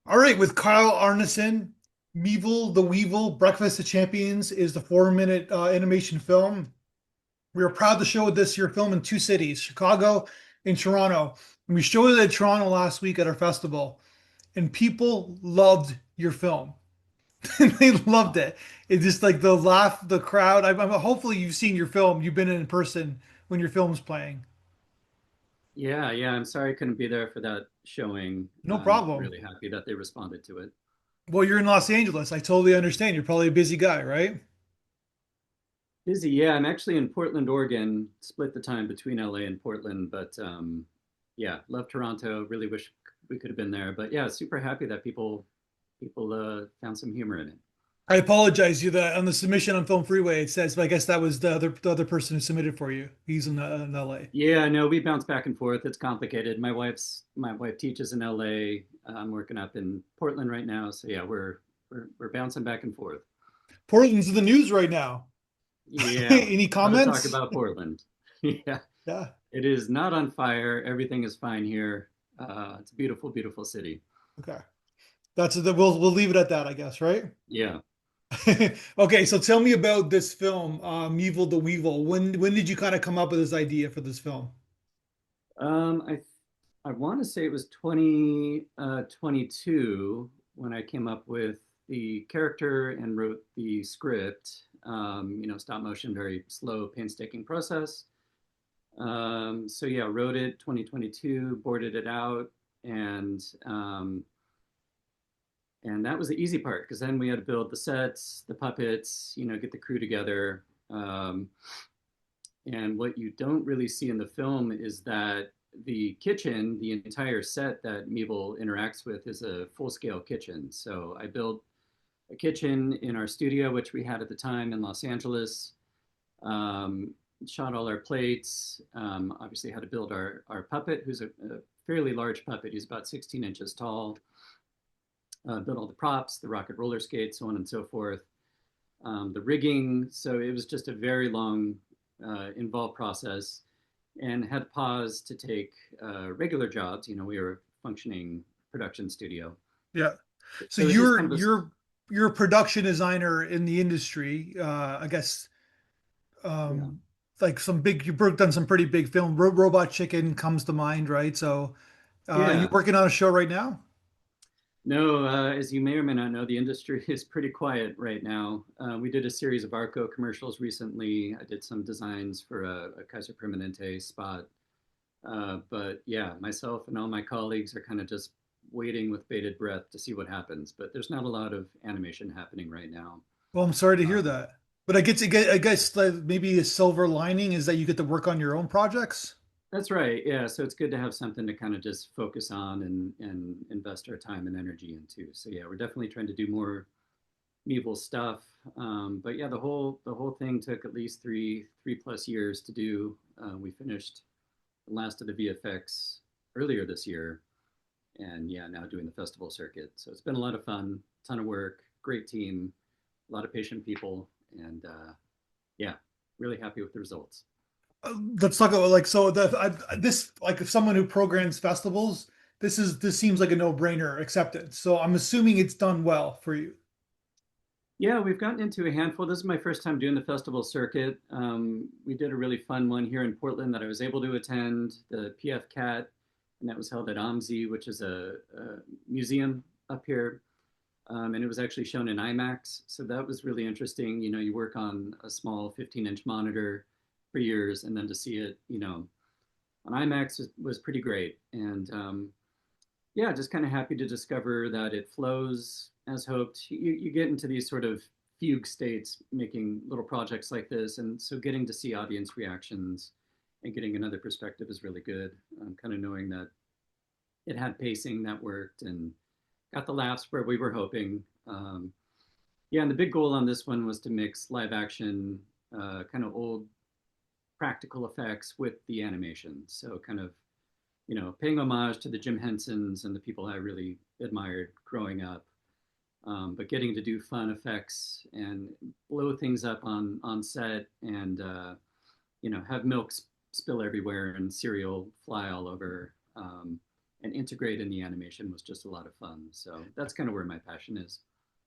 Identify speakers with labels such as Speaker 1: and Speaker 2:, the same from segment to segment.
Speaker 1: All right, with Kyle Arneson, Meevil the Weevil, Breakfast of Champions is the 4 minute animation film. We are proud to show this year film in two cities, Chicago and Toronto. And we showed it at Toronto last week at our festival, and people loved your film. They loved it. It's just like the laugh, the crowd. Hopefully you've seen your film. You've been in person when your film's playing.
Speaker 2: Yeah, I'm sorry I couldn't be there for that showing.
Speaker 1: No problem.
Speaker 2: Really happy that they responded to it.
Speaker 1: Well, you're in Los Angeles. I totally understand. You're probably a busy guy, right?
Speaker 2: Busy, yeah. I'm actually in Portland, Oregon. Split the time between LA and Portland, but yeah, love Toronto. Really wish we could have been there, but yeah, super happy that people found some humor in it.
Speaker 1: I apologize. You the on the submission on Film Freeway it says, but I guess that was the other person who submitted for you. He's in LA.
Speaker 2: Yeah, no, we bounce back and forth. It's complicated. My wife teaches in LA. I'm working up in Portland right now, so yeah, we're bouncing back and forth.
Speaker 1: Portland's in the news right now.
Speaker 2: Yeah,
Speaker 1: Any
Speaker 2: a lot of talk
Speaker 1: comments?
Speaker 2: about Portland. Yeah.
Speaker 1: Yeah.
Speaker 2: It is not on fire. Everything is fine here. It's a beautiful, beautiful city.
Speaker 1: Okay. We'll leave it at that, I guess, right?
Speaker 2: Yeah.
Speaker 1: Okay, so tell me about this film, Meevil the Weevil. When did you kind of come up with this idea for this film?
Speaker 2: Um, I I want to say it was 2022 when I came up with the character and wrote the script. Stop motion, very slow, painstaking process. So yeah, wrote it 2022, boarded it out, and um, and that was the easy part because then we had to build the sets, the puppets, get the crew together. And what you don't really see in the film is that the kitchen, the entire set that Meeble interacts with, is a full-scale kitchen. So I built a kitchen in our studio, which we had at the time in Los Angeles. Um, Shot all our plates. Obviously, had to build our puppet, who's a fairly large puppet. He's about 16 inches tall. Built all the props, the rocket roller skates, so on and so forth. The rigging. So it was just a very long, involved process, and had paused to take regular jobs. We were a functioning production studio,
Speaker 1: Yeah. So
Speaker 2: so it was just kind
Speaker 1: you're
Speaker 2: of a
Speaker 1: you're you're a production designer in the industry. I guess
Speaker 2: yeah,
Speaker 1: like you've worked on some pretty big film. Robot Chicken comes to mind, right? So you
Speaker 2: yeah.
Speaker 1: working on a show right now?
Speaker 2: No, as you may or may not know, the industry is pretty quiet right now. We did a series of Arco commercials recently. I did some designs for a Kaiser Permanente spot. But yeah, myself and all my colleagues are kind of just waiting with bated breath to see what happens. But there's not a lot of animation happening right now.
Speaker 1: Well, I'm sorry to hear
Speaker 2: Um,
Speaker 1: that. But I guess like, maybe a silver lining is that you get to work on your own projects.
Speaker 2: that's right. Yeah. So it's good to have something to kind of just focus on and invest our time and energy into. So yeah, we're definitely trying to do more Meevil stuff. But yeah, the whole thing took at least three plus years to do. We finished the last of the VFX earlier this year, and yeah, now doing the festival circuit. So it's been a lot of fun, ton of work, great team, a lot of patient people, and yeah, really happy with the results.
Speaker 1: Let's talk about like so this like if someone who programs festivals, this seems like a no-brainer acceptance. So I'm assuming it's done well for you.
Speaker 2: Yeah, we've gotten into a handful. This is my first time doing the festival circuit. We did a really fun one here in Portland that I was able to attend, the PF Cat, and that was held at OMSI, which is a museum up here. And it was actually shown in IMAX. So that was really interesting. You work on a small 15-inch monitor for years, and then to see it, on IMAX was pretty great. And yeah, just kind of happy to discover that it flows as hoped. You get into these sort of fugue states making little projects like this. And so getting to see audience reactions and getting another perspective is really good. Kind of knowing that it had pacing that worked and got the laughs where we were hoping. Yeah, and the big goal on this one was to mix live action, kind of old practical effects with the animation. So kind of, paying homage to the Jim Hensons and the people I really admired growing up, but getting to do fun effects and blow things up on set and have milk spill everywhere and cereal fly all over, and integrate in the animation was just a lot of fun. So that's kind of where my passion is.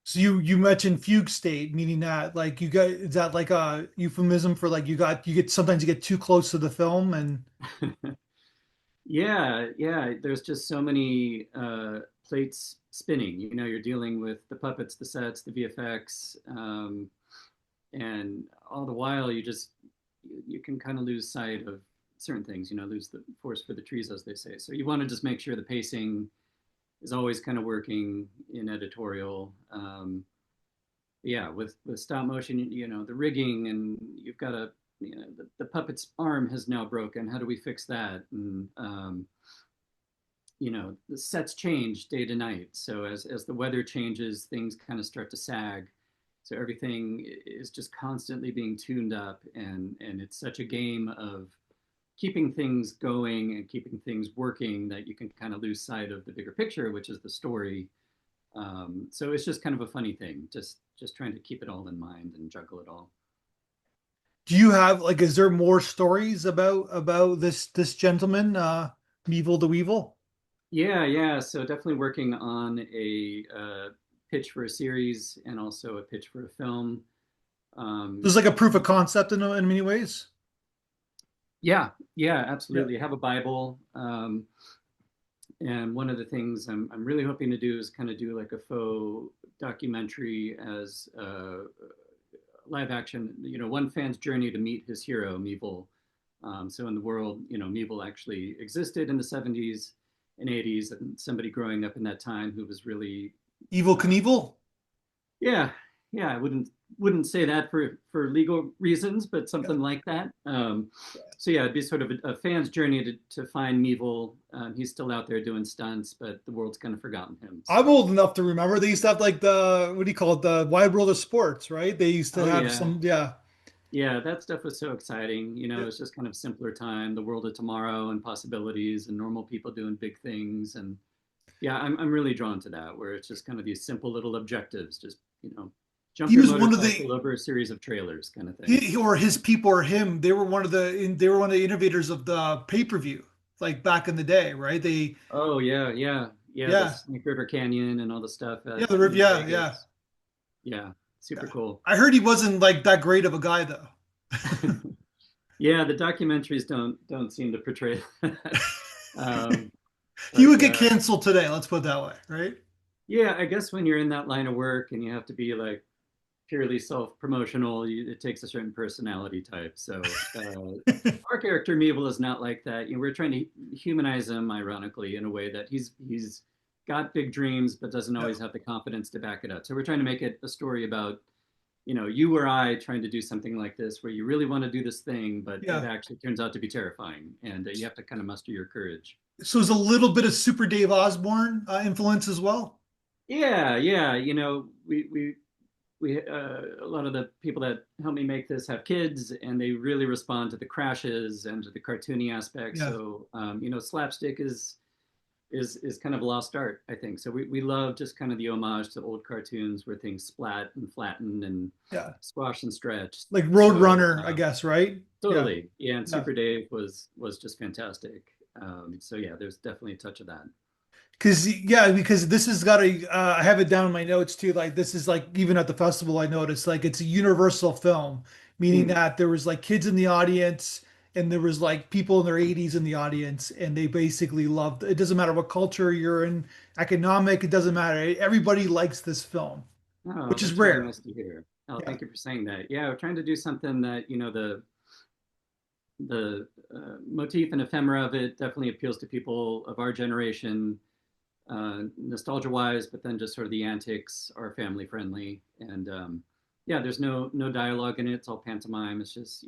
Speaker 1: So you mentioned fugue state, meaning that like you got is that like a euphemism for like you get sometimes you get too close to the film and
Speaker 2: Yeah, yeah. There's just so many plates spinning. You're dealing with the puppets, the sets, the VFX, and all the while you can kind of lose sight of certain things. Lose the forest for the trees, as they say. So you want to just make sure the pacing is always kind of working in editorial. Yeah, with stop motion, the rigging, and you've got a the puppet's arm has now broken. How do we fix that? And the sets change day to night. So as the weather changes, things kind of start to sag. So everything is just constantly being tuned up, and it's such a game of keeping things going and keeping things working that you can kind of lose sight of the bigger picture, which is the story. So it's just kind of a funny thing, just trying to keep it all in mind and juggle it all.
Speaker 1: do you have like is there more stories about this gentleman, Meevil the Weevil?
Speaker 2: Yeah, yeah. So definitely working on a pitch for a series and also a pitch for a film. Um,
Speaker 1: There's like a proof of concept in many ways.
Speaker 2: yeah, yeah,
Speaker 1: Yeah.
Speaker 2: absolutely. I have a Bible, and one of the things I'm really hoping to do is kind of do like a faux documentary as live action. One fan's journey to meet his hero, Meevil. So in the world, Meevil actually existed in the 70s and 80s, and somebody growing up in that time who was really
Speaker 1: Evil
Speaker 2: uh,
Speaker 1: Knievel?
Speaker 2: yeah, yeah, I wouldn't say that for legal reasons, but
Speaker 1: Yeah.
Speaker 2: something like that. So yeah, it'd be sort of a fan's journey to find Meevil. He's still out there doing stunts, but the world's kind of forgotten him.
Speaker 1: I'm
Speaker 2: So
Speaker 1: old enough to remember they used to have like the what do you call it, the Wide World of Sports, right? They used to
Speaker 2: oh
Speaker 1: have
Speaker 2: yeah,
Speaker 1: some, yeah.
Speaker 2: yeah, that stuff was so exciting.
Speaker 1: Yeah.
Speaker 2: It's just kind of simpler time, the world of tomorrow and possibilities and normal people doing big things. And yeah, I'm really drawn to that, where it's just kind of these simple little objectives, just jump
Speaker 1: He
Speaker 2: your
Speaker 1: was one of the
Speaker 2: motorcycle over a series of trailers, kind of thing.
Speaker 1: he, or his people or him, they were one of the innovators of the pay-per-view, like back in the day, right? They
Speaker 2: Oh yeah, yeah, yeah. The
Speaker 1: yeah.
Speaker 2: Snake River Canyon and all the stuff
Speaker 1: Yeah,
Speaker 2: at
Speaker 1: the river,
Speaker 2: in
Speaker 1: yeah, yeah,
Speaker 2: Vegas. Yeah, super
Speaker 1: yeah.
Speaker 2: cool.
Speaker 1: I heard he wasn't like that great of a guy though.
Speaker 2: Yeah, the documentaries don't seem to portray that. Um,
Speaker 1: He
Speaker 2: but
Speaker 1: would get canceled today, let's put it that way, right?
Speaker 2: yeah, I guess when you're in that line of work and you have to be like purely self-promotional, it takes a certain personality type. So our character Meeble is not like that. We're trying to humanize him, ironically, in a way that he's got big dreams, but doesn't
Speaker 1: Yeah,
Speaker 2: always have the confidence to back it up. So we're trying to make it a story about you or I trying to do something like this, where you really want to do this thing, but it
Speaker 1: yeah.
Speaker 2: actually turns out to be terrifying, and you have to kind of muster your courage.
Speaker 1: So it's a little bit of Super Dave Osborne influence as well.
Speaker 2: Yeah, yeah. We a lot of the people that help me make this have kids, and they really respond to the crashes and to the cartoony aspects.
Speaker 1: Yeah,
Speaker 2: So slapstick is kind of a lost art, I think. So we love just kind of the homage to old cartoons where things splat and flatten and
Speaker 1: yeah.
Speaker 2: squash and stretch.
Speaker 1: Like
Speaker 2: So
Speaker 1: Roadrunner, I guess, right? Yeah,
Speaker 2: totally, yeah. And
Speaker 1: yeah.
Speaker 2: Super Dave was just fantastic. So yeah, there's definitely a touch of that.
Speaker 1: Because this has got a I have it down in my notes too. Like this is like even at the festival, I noticed like it's a universal film, meaning
Speaker 2: Mm.
Speaker 1: that there was like kids in the audience and there was like people in their 80s in the audience, and they basically loved it. Doesn't matter what culture you're in, economic, it doesn't matter. Everybody likes this film,
Speaker 2: Oh,
Speaker 1: which is
Speaker 2: that's really
Speaker 1: rare.
Speaker 2: nice to hear. Oh,
Speaker 1: Yeah,
Speaker 2: thank you for saying that. Yeah, we're trying to do something that the motif and ephemera of it definitely appeals to people of our generation, nostalgia wise, but then just sort of the antics are family friendly. And yeah, there's no dialogue in it. It's all pantomime. It's just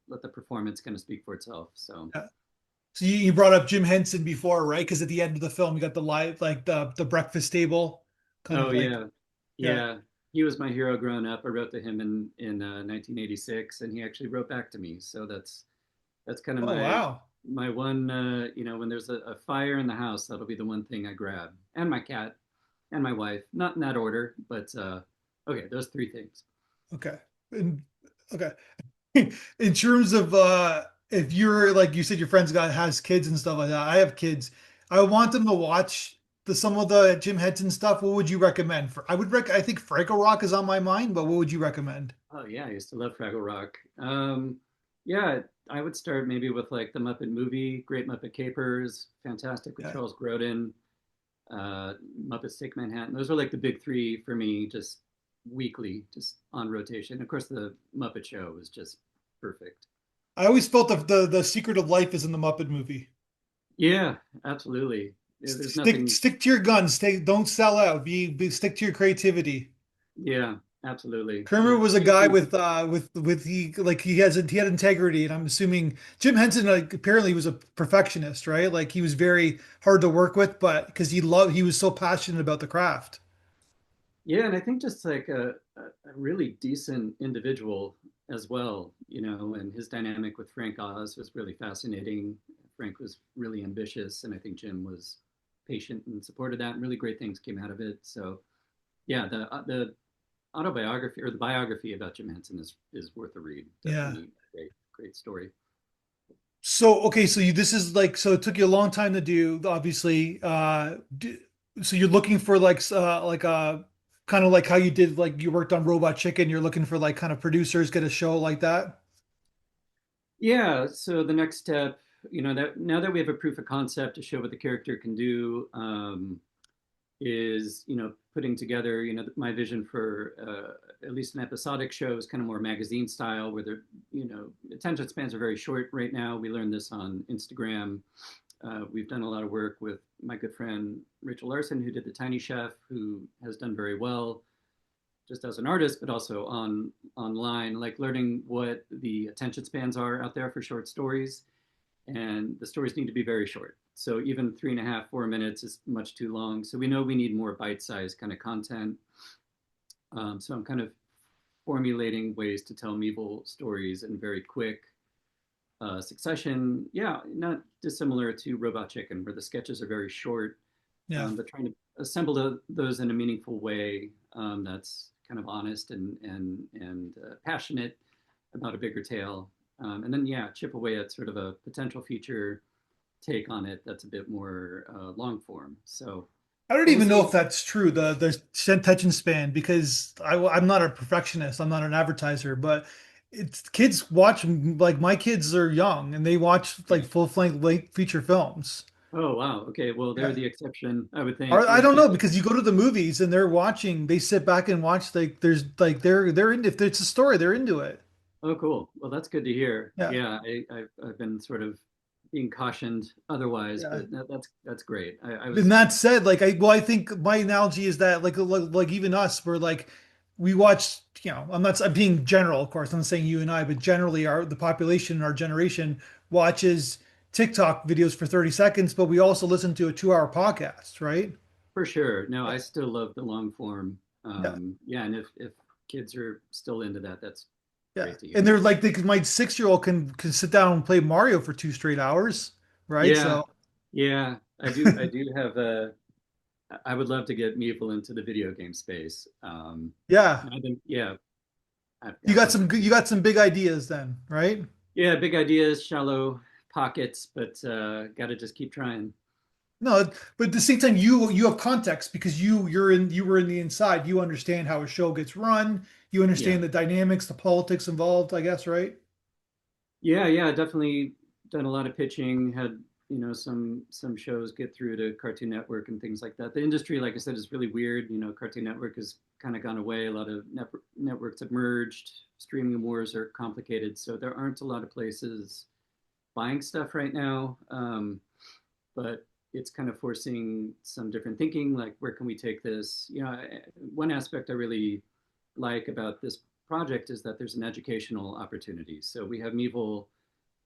Speaker 2: let the performance kind of speak for itself. So
Speaker 1: yeah. So you brought up Jim Henson before, right? Because at the end of the film, you got the live like the breakfast table, kind
Speaker 2: oh
Speaker 1: of like
Speaker 2: yeah,
Speaker 1: yeah.
Speaker 2: yeah. He was my hero growing up. I wrote to him in 1986, and he actually wrote back to me. So that's kind of
Speaker 1: Oh wow.
Speaker 2: my one. When there's a fire in the house, that'll be the one thing I grab, and my cat, and my wife. Not in that order, but okay, those three things.
Speaker 1: Okay. And okay. In terms of if you're like you said your friends got has kids and stuff like that. I have kids. I want them to watch some of the Jim Henson stuff. What would you recommend? I think Franco Rock is on my mind, but what would you recommend?
Speaker 2: Oh yeah, I used to love Fraggle Rock. Yeah, I would start maybe with like the Muppet Movie, Great Muppet Capers, fantastic with
Speaker 1: Yeah.
Speaker 2: Charles Grodin, Muppet Take Manhattan. Those are like the big three for me, just weekly, just on rotation. Of course, the Muppet Show was just perfect.
Speaker 1: I always felt the secret of life is in the Muppet movie.
Speaker 2: Yeah, absolutely. Yeah, there's nothing.
Speaker 1: Stick to your guns. Don't sell out. Stick to your creativity.
Speaker 2: Yeah, absolutely.
Speaker 1: Kermit
Speaker 2: There's
Speaker 1: was a
Speaker 2: few
Speaker 1: guy
Speaker 2: things.
Speaker 1: with he had integrity, and I'm assuming Jim Henson like apparently was a perfectionist, right? Like he was very hard to work with, but because he was so passionate about the craft.
Speaker 2: Yeah, and I think just like a really decent individual as well, you know, and his dynamic with Frank Oz was really fascinating. Frank was really ambitious, and I think Jim was patient and supported that, and really great things came out of it. So, yeah, the autobiography or the biography about Jim Henson is worth a read.
Speaker 1: Yeah.
Speaker 2: Definitely a great story.
Speaker 1: So okay, so this is like so it took you a long time to do, obviously. So you're looking for like kind of like how you did like you worked on Robot Chicken. You're looking for like kind of producers get a show like that.
Speaker 2: Yeah, so the next step, you know, that now that we have a proof of concept to show what the character can do, is putting together my vision for at least an episodic show is kind of more magazine style where the attention spans are very short right now. We learned this on Instagram. We've done a lot of work with my good friend Rachel Larson, who did The Tiny Chef, who has done very well just as an artist, but also online, like learning what the attention spans are out there for short stories, and the stories need to be very short. So even 3.5, 4 minutes is much too long. So we know we need more bite-sized kind of content. So I'm kind of formulating ways to tell Meevil stories in very quick succession. Yeah, not dissimilar to Robot Chicken, where the sketches are very short,
Speaker 1: Yeah.
Speaker 2: but trying to assemble those in a meaningful way that's kind of honest and passionate about a bigger tale. And then yeah, chip away at sort of a potential feature take on it that's a bit more long form. So,
Speaker 1: I don't
Speaker 2: but we'll
Speaker 1: even know
Speaker 2: see.
Speaker 1: if that's true, the attention span, because I'm not a perfectionist. I'm not an advertiser, but it's kids watch like my kids are young and they watch like
Speaker 2: Yeah.
Speaker 1: full length feature films.
Speaker 2: Oh wow. Okay. Well, they're
Speaker 1: Yeah.
Speaker 2: the exception, I would think.
Speaker 1: Or I
Speaker 2: Yeah.
Speaker 1: don't know because you go to the movies and they're watching, they sit back and watch like there's like they're in if it's a story, they're into it.
Speaker 2: Oh, cool. Well, that's good to hear.
Speaker 1: Yeah.
Speaker 2: Yeah, I've been sort of being cautioned otherwise,
Speaker 1: Yeah.
Speaker 2: but that's great. I
Speaker 1: And
Speaker 2: was
Speaker 1: that said, I think my analogy is that like even us, we're like we watch, I'm being general, of course, I'm not saying you and I, but generally the population, our generation watches TikTok videos for 30 seconds, but we also listen to a 2 hour podcast, right?
Speaker 2: for sure. No,
Speaker 1: Yeah.
Speaker 2: I still love the long form.
Speaker 1: Yeah.
Speaker 2: Yeah, and if kids are still into that, that's
Speaker 1: Yeah.
Speaker 2: great to
Speaker 1: And
Speaker 2: hear.
Speaker 1: they're like my 6 year old can sit down and play Mario for 2 straight hours, right?
Speaker 2: Yeah,
Speaker 1: So
Speaker 2: yeah, I do have a. I would love to get Meeple into the video game space.
Speaker 1: yeah,
Speaker 2: I think yeah, I've
Speaker 1: you
Speaker 2: got
Speaker 1: got
Speaker 2: lots
Speaker 1: some
Speaker 2: of
Speaker 1: you got some big ideas then, right?
Speaker 2: yeah, big ideas, shallow pockets, but got to just keep trying.
Speaker 1: No, but at the same time, you have context because you were in the inside. You understand how a show gets run. You
Speaker 2: Yeah,
Speaker 1: understand the dynamics, the politics involved, I guess, right?
Speaker 2: yeah, definitely done a lot of pitching. Had some shows get through to Cartoon Network and things like that. The industry, like I said, is really weird. Cartoon Network has kind of gone away. A lot of networks have merged. Streaming wars are complicated, so there aren't a lot of places buying stuff right now. But it's kind of forcing some different thinking, like where can we take this? One aspect I really like about this project is that there's an educational opportunity. So we have Meevil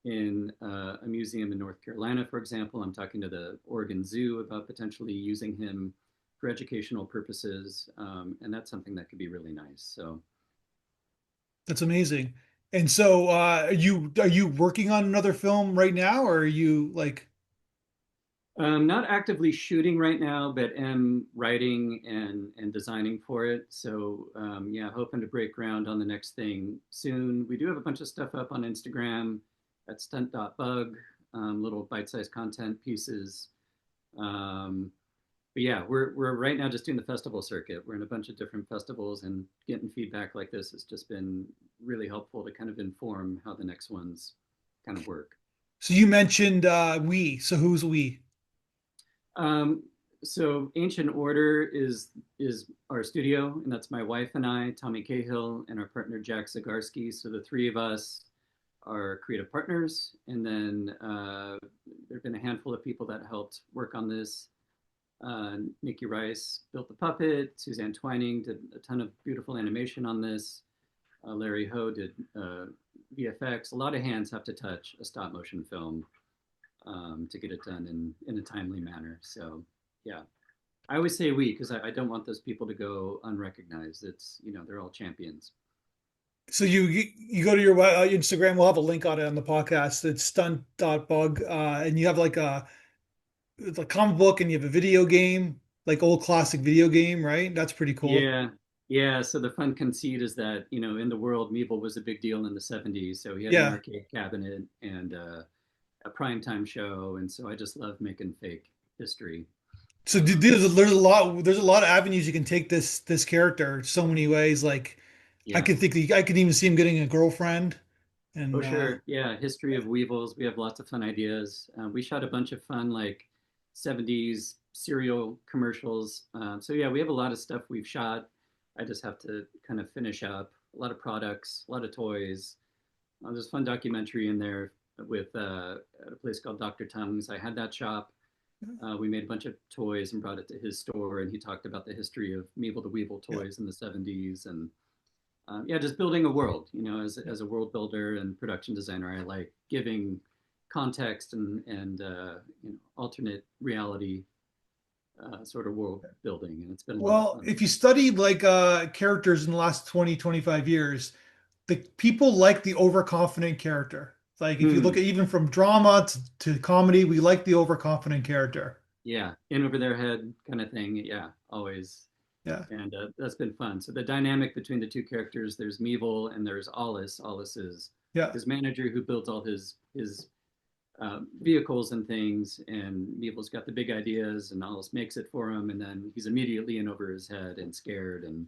Speaker 2: in a museum in North Carolina, for example. I'm talking to the Oregon Zoo about potentially using him for educational purposes, and that's something that could be really nice. So
Speaker 1: That's amazing. And so, are you working on another film right now, or are you like,
Speaker 2: not actively shooting right now, but am writing and designing for it. So yeah, hoping to break ground on the next thing soon. We do have a bunch of stuff up on Instagram at stunt.bug, little bite-sized content pieces. Um, but yeah, we're right now just doing the festival circuit. We're in a bunch of different festivals, and getting feedback like this has just been really helpful to kind of inform how the next ones kind of work.
Speaker 1: So you mentioned we. So who's we?
Speaker 2: Um, so Ancient Order is our studio, and that's my wife and I, Tommy Cahill, and our partner Jack Zagarski. So the three of us are creative partners, and then there've been a handful of people that helped work on this. Nikki Rice built the puppet. Suzanne Twining did a ton of beautiful animation on this. Larry Ho did VFX. A lot of hands have to touch a stop motion film to get it done in a timely manner. So, yeah, I always say we because I don't want those people to go unrecognized. It's, they're all champions.
Speaker 1: So you go to your Instagram. We'll have a link on it on the podcast. It's stunt.bug, and you have like a comic book, and you have a video game, like old classic video game, right? That's pretty cool.
Speaker 2: Yeah. Yeah, so the fun conceit is that, in the world, Meevil was a big deal in the 70s. So he had an
Speaker 1: Yeah.
Speaker 2: arcade cabinet and a primetime show. And so I just love making fake history.
Speaker 1: So
Speaker 2: Um,
Speaker 1: there's a lot of avenues you can take this character so many ways. Like
Speaker 2: yeah.
Speaker 1: I could even see him getting a girlfriend,
Speaker 2: Oh,
Speaker 1: and
Speaker 2: sure. Yeah, history of weevils. We have lots of fun ideas. We shot a bunch of fun, like 70s cereal commercials. So, yeah, we have a lot of stuff we've shot. I just have to kind of finish up a lot of products, a lot of toys. There's a fun documentary in there with at a place called Dr. Tongues. I had that shop. We made a bunch of toys and brought it to his store, and he talked about the history of Meevil the Weevil
Speaker 1: yeah,
Speaker 2: toys in the 70s. And yeah, just building a world.
Speaker 1: yeah.
Speaker 2: As a world builder and production designer, I like giving context and alternate reality sort of world building, and it's been a lot of
Speaker 1: Well,
Speaker 2: fun.
Speaker 1: if you study like characters in the last 20, 25 years, the people like the overconfident character. Like if you look
Speaker 2: Hmm.
Speaker 1: at even from drama to comedy, we like the overconfident character.
Speaker 2: Yeah, in over their head kind of thing. Yeah, always.
Speaker 1: Yeah.
Speaker 2: And that's been fun. So the dynamic between the two characters, there's Meevil and there's Olis. Olis is
Speaker 1: Yeah.
Speaker 2: his manager who builds all his vehicles and things, and Meevil's got the big ideas, and Olis makes it for him, and then he's immediately in over his head and scared and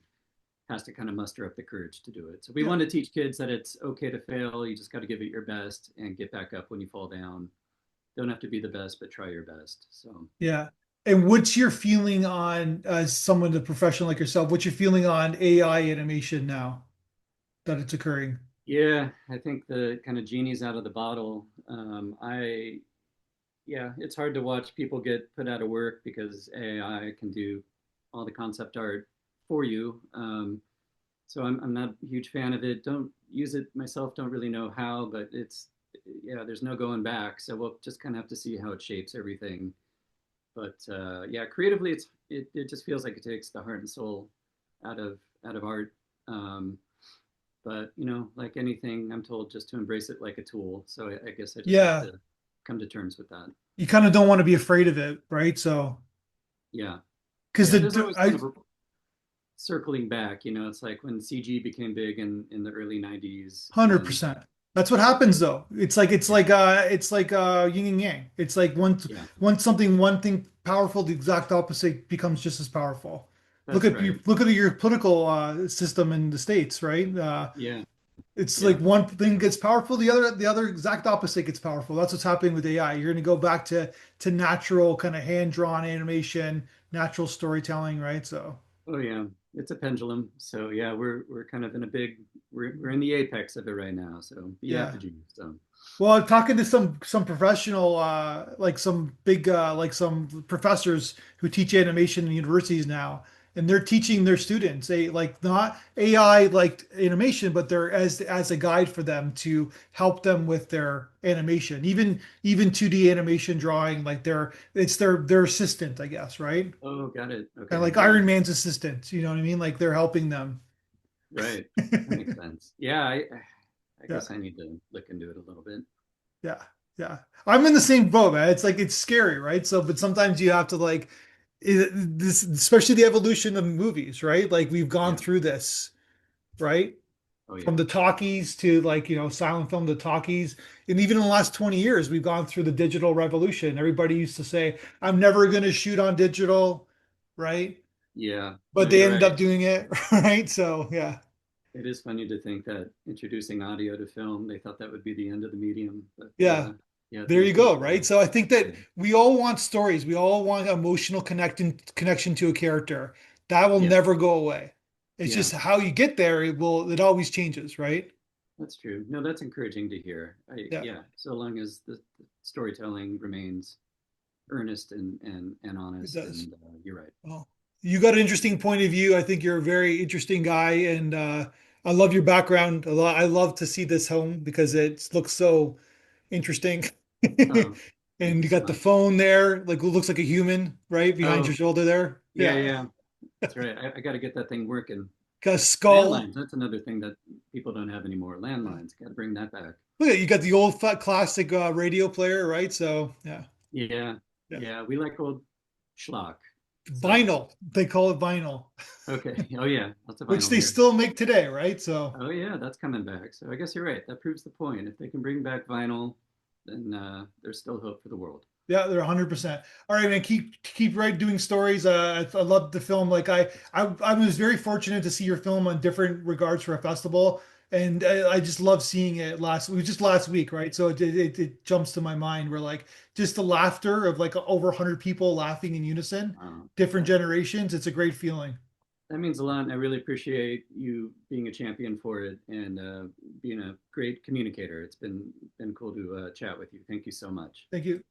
Speaker 2: has to kind of muster up the courage to do it. So we
Speaker 1: Yeah.
Speaker 2: want to teach kids that it's okay to fail. You just got to give it your best and get back up when you fall down. Don't have to be the best, but try your best. So
Speaker 1: Yeah. And what's your feeling on, as someone a professional like yourself, what's your feeling on AI animation now that it's occurring?
Speaker 2: yeah, I think the kind of genie's out of the bottle. Yeah, it's hard to watch people get put out of work because AI can do all the concept art for you. So I'm not a huge fan of it. Don't use it myself. Don't really know how, but yeah, there's no going back. So we'll just kind of have to see how it shapes everything. But yeah, creatively, it just feels like it takes the heart and soul out of art. Um, but like anything, I'm told just to embrace it like a tool. So I guess I just have
Speaker 1: Yeah.
Speaker 2: to come to terms with that.
Speaker 1: You kind of don't want to be afraid of it, right? So,
Speaker 2: Yeah,
Speaker 1: because
Speaker 2: yeah. There's
Speaker 1: the
Speaker 2: always kind
Speaker 1: I
Speaker 2: of a circling back. It's like when CG became big in the early '90s, and
Speaker 1: 100%. That's what happens though.
Speaker 2: yeah,
Speaker 1: it's like yin and yang. It's like
Speaker 2: yeah,
Speaker 1: one thing powerful, the exact opposite becomes just as powerful.
Speaker 2: that's right.
Speaker 1: Look at your political system in the States, right?
Speaker 2: Yeah,
Speaker 1: It's
Speaker 2: yeah.
Speaker 1: like one thing gets powerful, the other exact opposite gets powerful. That's what's happening with AI. You're going to go back to natural kind of hand-drawn animation, natural storytelling, right? So
Speaker 2: Oh yeah, it's a pendulum. So yeah, we're kind of in a big we're in the apex of it right now. So the
Speaker 1: yeah.
Speaker 2: apogee. So
Speaker 1: Well, I'm talking to some professional, like some big, like some professors who teach animation in universities now, and they're teaching their students like not AI like animation, but they're as a guide for them to help them with their animation, even 2D animation drawing, like it's their assistant, I guess, right?
Speaker 2: oh, got it.
Speaker 1: Kind of
Speaker 2: Okay,
Speaker 1: like
Speaker 2: yeah,
Speaker 1: Iron Man's assistant, you know what I mean? Like they're helping them.
Speaker 2: right. That makes sense. Yeah, I
Speaker 1: Yeah.
Speaker 2: guess I need to look into it a little bit.
Speaker 1: Yeah, yeah. I'm in the same boat, man. It's like it's scary, right? So, but sometimes you have to like this, especially the evolution of movies, right? Like we've gone
Speaker 2: Yeah.
Speaker 1: through this, right?
Speaker 2: Oh
Speaker 1: from
Speaker 2: yeah.
Speaker 1: the talkies to like, silent film to talkies. And even in the last 20 years, we've gone through the digital revolution. Everybody used to say, I'm never going to shoot on digital, right?
Speaker 2: Yeah. No,
Speaker 1: But they
Speaker 2: you're
Speaker 1: ended
Speaker 2: right.
Speaker 1: up doing it, right? So, yeah.
Speaker 2: It is funny to think that introducing audio to film, they thought that would be the end of the medium, but
Speaker 1: Yeah.
Speaker 2: yeah,
Speaker 1: There
Speaker 2: things
Speaker 1: you
Speaker 2: move
Speaker 1: go, right?
Speaker 2: forward.
Speaker 1: So I think that
Speaker 2: Yeah.
Speaker 1: we all want stories. We all want emotional connection to a character. That will
Speaker 2: Yeah.
Speaker 1: never go away. It's
Speaker 2: Yeah.
Speaker 1: just how you get there. It always changes, right?
Speaker 2: That's true. No, that's encouraging to hear.
Speaker 1: Yeah,
Speaker 2: Yeah, so long as the storytelling remains earnest and
Speaker 1: it
Speaker 2: honest,
Speaker 1: does.
Speaker 2: and you're right.
Speaker 1: Well, you got an interesting point of view. I think you're a very interesting guy, and I love your background a lot. I love to see this home because it looks so interesting.
Speaker 2: Oh, thank
Speaker 1: And
Speaker 2: you
Speaker 1: you
Speaker 2: so
Speaker 1: got the
Speaker 2: much.
Speaker 1: phone there, like it looks like a human, right behind your
Speaker 2: Oh,
Speaker 1: shoulder there.
Speaker 2: yeah,
Speaker 1: Yeah,
Speaker 2: yeah, that's right. I got to get that thing working.
Speaker 1: got a skull.
Speaker 2: Landlines, that's another thing that people don't have anymore.
Speaker 1: Yeah.
Speaker 2: Landlines, got to bring that back.
Speaker 1: Look at you got the old fat classic radio player, right? So yeah,
Speaker 2: Yeah,
Speaker 1: yeah.
Speaker 2: yeah, we like old schlock. So,
Speaker 1: Vinyl, they call it vinyl,
Speaker 2: okay. Oh, yeah, lots of
Speaker 1: which
Speaker 2: vinyl
Speaker 1: they
Speaker 2: here.
Speaker 1: still make today, right? So
Speaker 2: Oh, yeah, that's coming back. So I guess you're right. That proves the point. If they can bring back vinyl, then there's still hope for the world.
Speaker 1: yeah, they're 100%. All right, man. Keep right doing stories. I love the film. Like I was very fortunate to see your film on different regards for a festival, and I just love seeing it. It was just last week, right? So it jumps to my mind. Where like just the laughter of like over 100 people laughing in unison, different
Speaker 2: That
Speaker 1: generations. It's a great feeling.
Speaker 2: that means a lot. And I really appreciate you being a champion for it and being a great communicator. It's been cool to chat with you. Thank you so much.
Speaker 1: Thank you.